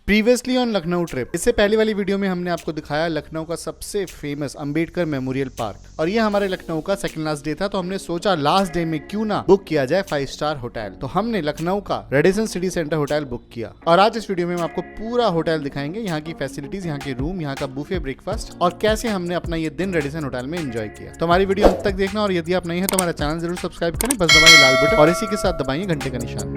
Previously on Lucknow trip. इससे पहले वाली वीडियो में हमने आपको दिखाया लखनऊ का सबसे फेमस अंबेडकर मेमोरियल पार्क, और ये हमारे लखनऊ का सेकंड लास्ट डे था, तो हमने सोचा लास्ट डे में क्यों ना बुक किया जाए 5 स्टार होटल। तो हमने लखनऊ का Radisson city centre hotel book किया, और आज इस वीडियो में हम आपको पूरा होटल दिखाएंगे, यहाँ की फैसिलिटीज, यहाँ के रूम, यहाँ का बुफे ब्रेकफास्ट, और कैसे हमने अपना ये दिन रेडिसन होटल में एंजॉय किया। तो हमारी वीडियो अंत तक देखना, और यदि आप नहीं है तो हमारा चैनल जरूर सब्सक्राइब करें, बस दबाइए लाल बटन और इसी के साथ दबाइए घंटे का निशान।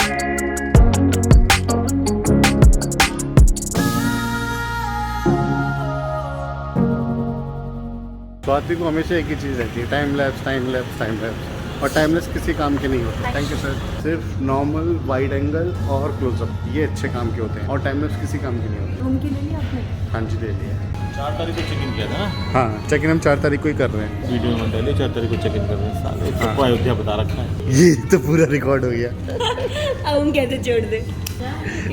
स्वाति को हमेशा एक ही चीज़ रहती है, time lapse, time lapse, time lapse, और टाइमलेस किसी काम के नहीं होते। Thank you sir. सिर्फ नॉर्मल वाइड एंगल और क्लोजअप ये अच्छे काम के होते हैं, और टाइमलेस किसी काम के नहीं होते। रूम की ले लिया आपने? हाँ जी ले लिया। 4 तारीख को चेक इन किया था ना? हाँ चेक इन हम 4 तारीख को ही कर रहे हैं। वीडियो में डाले 4 तारीख को चेक इन कर रहे हैं। साले सबको अयोध्या बता रखा है। ये तो पूरा रिकॉर्ड हो गया। अब हम कैसे छोड़ दे,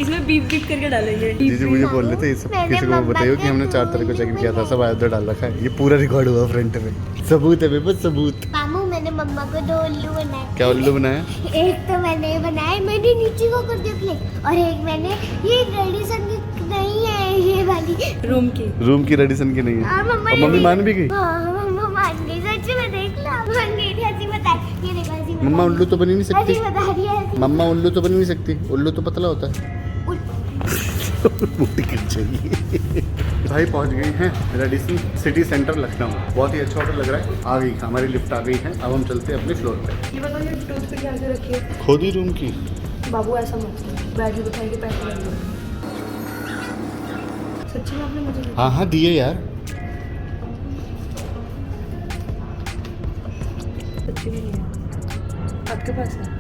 इसमें बीप बीप करके डालेंगे। जी जी मुझे बोल रहे थे ये सब किसी को बताइए कि हमने 4 तारीख को चेक इन किया था, सब अयोध्या डाल रखा है। ये पूरा रिकॉर्ड हुआ फ्रंट में, सबूत है बेबस, सबूत। मामू मैंने मम्मा को 2 उल्लू बनाए। क्या उल्लू बनाया? एक तो मैंने बनाया, मैंने नीचे को कर दिया प्लेट, और एक मैंने ये रेडिसन की नहीं है, ये वाली रूम की रेडिसन की नहीं है। हाँ, और मम्मी मान भी गई। हाँ, मम्मा मान गई, सच में देख ला मान गई थी। हंसी बता, ये देखो हंसी बता। मम्मा उल्लू तो बनी नहीं सकती। हंसी बता रही है। मम्मा उल्लू तो बनी नहीं सकती, उल्लू तो पतला होता है। भाई पहुंच गए हैं रेडिसन सिटी सेंटर लखनऊ। बहुत ही अच्छा होटल लग रहा है। आ गई हमारी लिफ्ट आ गई है, अब हम चलते हैं अपने फ्लोर पे। ये बताइए टूथ पे क्या रखिए खुद ही रूम की। बाबू, ऐसा मत बैग में बिठाएंगे, पैसे लगेंगे। सच्ची में आपने मुझे? हाँ हाँ दिए यार। सच्ची में नहीं है आपके पास है?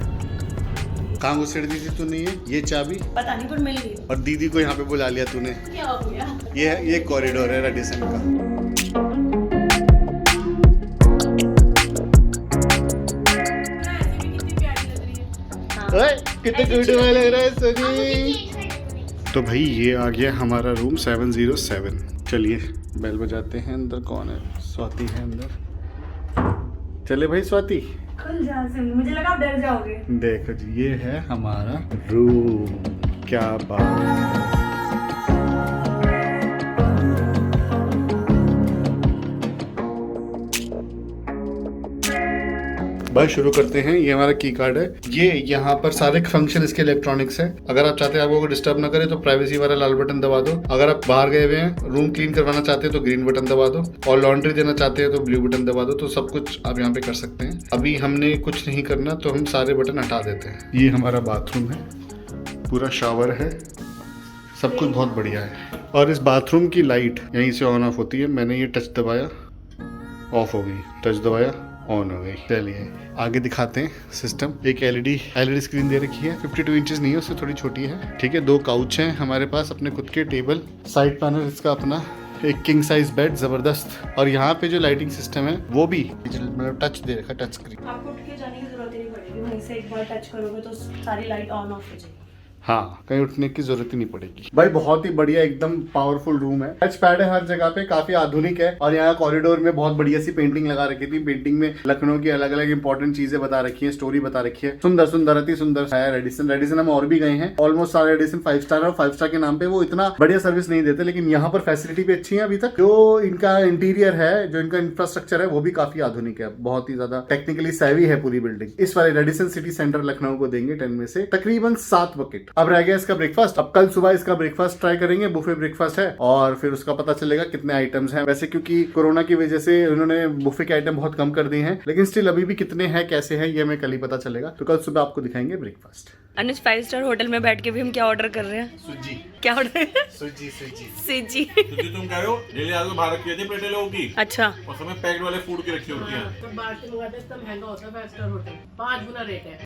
कहाँ घुसेड़ दी थी तूने ये चाबी? पता नहीं पर मिल गई। और दीदी को यहाँ पे बुला लिया तूने। क्या हो गया? ये कॉरिडोर है रेडिसन का। कितने क्यूट लग रहा है सनी। तो भाई ये आ गया हमारा रूम 707। चलिए बेल बजाते हैं। अंदर कौन है? स्वाति है अंदर। चले भाई स्वाति। खुल जा से, मुझे लगा आप डर जाओगे। देखो जी ये है हमारा रूम। क्या बात है। भाई शुरू करते हैं। ये हमारा की कार्ड है। ये यहाँ पर सारे फंक्शन इसके इलेक्ट्रॉनिक्स है। अगर आप चाहते हैं आपको डिस्टर्ब ना करे तो प्राइवेसी वाला लाल बटन दबा दो। अगर आप बाहर गए हुए हैं, रूम क्लीन करवाना चाहते हैं तो ग्रीन बटन दबा दो, और लॉन्ड्री देना चाहते हैं तो ब्लू बटन दबा दो। तो सब कुछ आप यहाँ पे कर सकते हैं। अभी हमने कुछ नहीं करना तो हम सारे बटन हटा देते हैं। ये हमारा बाथरूम है, पूरा शावर है, सब कुछ बहुत बढ़िया है। और इस बाथरूम की लाइट यहीं से ऑन ऑफ होती है। मैंने ये टच दबाया, ऑफ हो गई, टच दबाया, ऑन हो गई। चलिए आगे दिखाते हैं सिस्टम। एक एलईडी स्क्रीन दे रखी है, 52 इंचेस नहीं है, उससे थोड़ी छोटी है। ठीक है, 2 काउच हैं हमारे पास, अपने खुद के टेबल, साइड पैनल इसका अपना, एक किंग साइज बेड जबरदस्त। और यहाँ पे जो लाइटिंग सिस्टम है वो भी मतलब टच दे रखा है, टच स्क्रीन। आपको उठ के जाने की जरूरत ही नहीं पड़ेगी, वहीं से एक बार टच करोगे तो सारी लाइट ऑन ऑफ हो जाएगी। हाँ, कहीं उठने की जरूरत ही नहीं पड़ेगी। भाई बहुत ही बढ़िया एकदम पावरफुल रूम है। टच पैड है हर जगह पे, काफी आधुनिक है। और यहाँ कॉरिडोर में बहुत बढ़िया सी पेंटिंग लगा रखी थी। पेंटिंग में लखनऊ की अलग अलग इंपॉर्टेंट चीजें बता रखी है, स्टोरी बता रखी है। सुंदर सुंदर, अति सुंदर है रेडिसन हम और भी गए हैं। ऑलमोस्ट सारे रेडिसन 5 स्टार और 5 स्टार के नाम पे वो इतना बढ़िया सर्विस नहीं देते, लेकिन यहाँ पर फैसिलिटी भी अच्छी है। अभी तक जो इनका इंटीरियर है, जो इनका इंफ्रास्ट्रक्चर है, वो भी काफी आधुनिक है। बहुत ही ज्यादा टेक्निकली सैवी है पूरी बिल्डिंग। इस वाले रेडिसन सिटी सेंटर लखनऊ को देंगे 10 में से तकरीबन 7 बकेट। अब रह गया इसका ब्रेकफास्ट। अब कल सुबह इसका ब्रेकफास्ट ट्राई करेंगे। बुफे ब्रेकफास्ट है, और फिर उसका पता चलेगा कितने आइटम्स हैं। वैसे क्योंकि कोरोना की वजह से उन्होंने बुफे के आइटम बहुत कम कर दिए हैं, लेकिन स्टिल अभी भी कितने हैं, कैसे हैं, ये हमें कल ही पता चलेगा। तो कल सुबह आपको दिखाएंगे ब्रेकफास्ट। अनुज 5 स्टार होटल में बैठ के भी हम क्या ऑर्डर कर रहे हैं? सूजी। क्या ऑर्डर? सूजी। सूजी। क्योंकि तुम कह रहे हो डेली आज भारत की थी प्लेटें लोगों की, अच्छा, और समय पैक्ड वाले फूड की रखी होती है। तो बाहर से मंगाते हैं, इतना महंगा होता है 5 स्टार होटल, 5 गुना रेट है।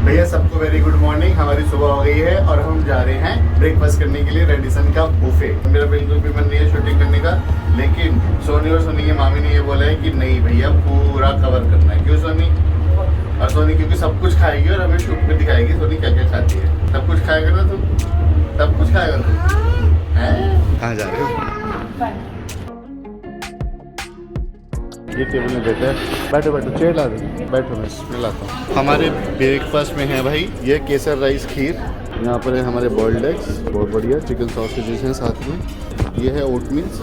भैया सबको वेरी गुड मॉर्निंग। हमारी सुबह हो गई है और हम जा रहे हैं ब्रेकफास्ट करने के लिए रेडिसन का बुफे। मेरा बिल्कुल भी मन नहीं है शूटिंग करने का, लेकिन सोनी और सोनी की मामी ने ये बोला है कि नहीं भैया पूरा कवर करना है। क्यों सोनी? और सोनी क्योंकि सब कुछ खाएगी और हमें शूट में दिखाएगी सोनी क्या क्या खाती है। सब कुछ खाएगा ना तुम? सब कुछ खाएगा तुम? कहाँ जा रहे हो? ये टेबल में देते हैं। बैठो बैठो, चेयर ला दो, बैठो, मैं लाता हूँ। हमारे ब्रेकफास्ट में है भाई ये केसर राइस खीर, यहाँ पर है हमारे बॉइल्ड एग्स, बहुत बढ़िया। चिकन सॉसेजेस हैं साथ में। ये है ओट मील्स,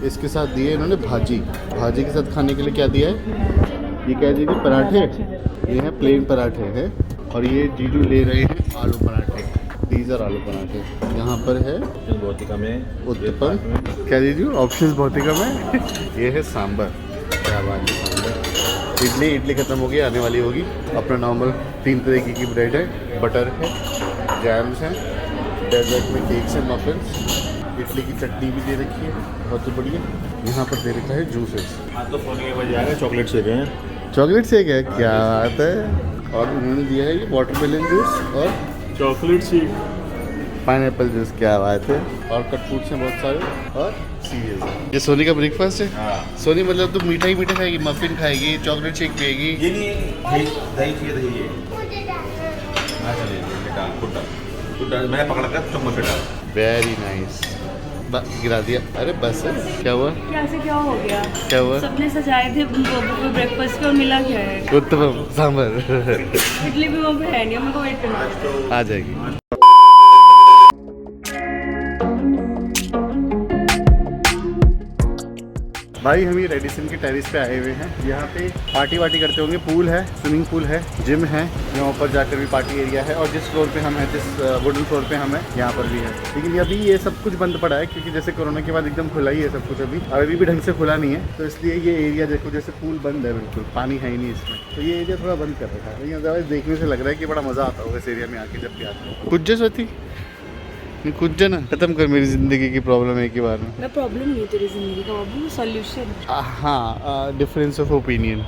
इसके साथ दिए इन्होंने भाजी। भाजी के साथ खाने के लिए क्या दिया है? ये क्या दिए? पराठे। ये है प्लेन पराठे हैं। और ये जीजू ले रहे हैं आलू पराठे। दीज आर आलू पराठे। यहाँ पर है बहुत ही कम है उत्तपम। क्या जीजू? ऑप्शंस बहुत ही कम है। ये है सांभर। क्या बात है, सांभर। इडली खत्म हो गई, आने वाली होगी। अपना नॉर्मल 3 तरीके की ब्रेड है, बटर है, जैम्स हैं, डेजर्ट में केक्स हैं, मफिन्स। इडली की चटनी भी दे रखी है, बहुत ही बढ़िया। यहाँ पर दे रखा है जूसेस। हाँ तो सोने के बजे आ रहे हैं, चॉकलेट से गए हैं। चॉकलेट शेक है, क्या बात है। और उन्होंने दिया है ये वाटरमेलन जूस और चॉकलेट शेक, पाइनएप्पल जूस। क्या बात है। और कट फ्रूट्स हैं बहुत सारे और सीरियस। ये सोनी का ब्रेकफास्ट है। हाँ। सोनी मतलब तुम मीठा ही मीठा खाएगी, मफिन खाएगी, चॉकलेट शेक पिएगी। ये नहीं है, दही चाहिए, दही है। हाँ चलिए बेटा, खुद डाल, मैं पकड़ कर चम्मच से डाल। Very nice. गिरा दिया। अरे बस है, क्या हुआ? कैसे क्या हो गया? क्या हुआ? सबने सजाए थे ब्रेकफास्ट पे और मिला क्या है? उत्तपम सांभर। इडली भी वहाँ पे है नहीं, मेरे को वेट करना है। आ जाएगी। भाई हम ये रेडिसन के टेरिस पे आए हुए हैं। यहाँ पे पार्टी वार्टी करते होंगे। पूल है, स्विमिंग पूल है, जिम है। यहाँ ऊपर जाकर भी पार्टी एरिया है। और जिस फ्लोर पे हम हैं, जिस वुडन फ्लोर पे हम हैं, यहाँ पर भी है। लेकिन अभी ये सब कुछ बंद पड़ा है, क्योंकि जैसे कोरोना के बाद एकदम खुला ही है सब कुछ। अभी भी ढंग से खुला नहीं है, तो इसलिए ये एरिया देखो, जैसे पूल बंद है, बिल्कुल पानी है ही नहीं इसमें। तो ये एरिया थोड़ा बंद कर रखा है। यहाँ देखने से लग रहा है कि बड़ा मज़ा आता होगा इस एरिया में आके जब भी आते हैं। कुछ जैसे होती कुछ ना खत्म कर मेरी ज़िंदगी की प्रॉब्लम एक ही बार में। मैं प्रॉब्लम नहीं तेरी जिंदगी का बाबू, सॉल्यूशन। हाँ, डिफरेंस ऑफ ओपिनियन।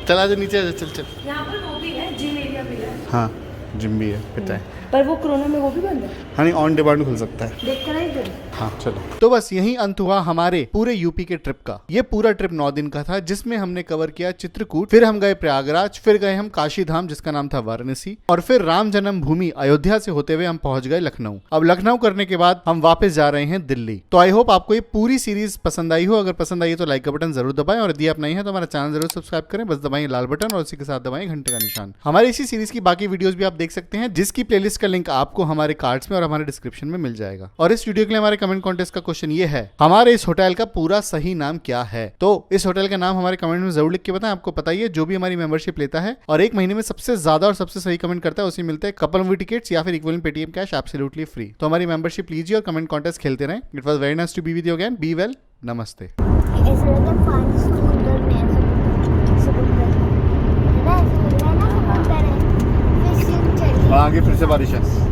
चला जा नीचे, चल चल। यहाँ पर वो भी है, जिम एरिया भी है। हाँ, जिम भी है, पता है। पर वो कोरोना में वो भी बंद है। हाँ नहीं, ऑन डिमांड खुल सकता है। देख कर आई फिर। हाँ चलो। तो बस यही अंत हुआ हमारे पूरे यूपी के ट्रिप का। ये पूरा ट्रिप 9 दिन का था, जिसमें हमने कवर किया चित्रकूट, फिर हम गए प्रयागराज, फिर गए हम काशी धाम जिसका नाम था वाराणसी, और फिर राम जन्मभूमि अयोध्या से होते हुए हम पहुंच गए लखनऊ। अब लखनऊ करने के बाद हम वापस जा रहे हैं दिल्ली। तो आई होप आपको ये पूरी सीरीज पसंद आई हो। अगर पसंद आई है तो लाइक का बटन जरूर दबाएं, और यदि आप नहीं है तो हमारा चैनल जरूर सब्सक्राइब करें। बस दबाएं लाल बटन और उसी के साथ दबाएं घंटे का निशान। हमारी इसी सीरीज की बाकी वीडियोस भी आप देख सकते हैं, जिसकी प्लेलिस्ट का लिंक आपको हमारे कार्ड्स में और हमारे डिस्क्रिप्शन में मिल जाएगा। और इस वीडियो के लिए हमारे कमेंट कॉन्टेस्ट का क्वेश्चन ये है, हमारे इस होटल का पूरा सही नाम क्या है? तो इस होटल का नाम हमारे कमेंट में जरूर लिख के बताएं। आपको पता ही है, जो भी हमारी मेंबरशिप लेता है और 1 महीने में सबसे ज्यादा और सबसे सही कमेंट करता है, उसी मिलते हैं कपल मूवी टिकट्स या फिर equivalent Paytm cash absolutely free. तो हमारी मेंबरशिप लीजिए और कमेंट कॉन्टेस्ट खेलते रहें। It was very nice to be with you again. Be well, नमस्ते। ऐसा लगता है पानी समुद्र में, समुद्र है ना, ऐसा लग रहा है ना समुद्र है। फिर चलिए आगे फिर से बारिश है।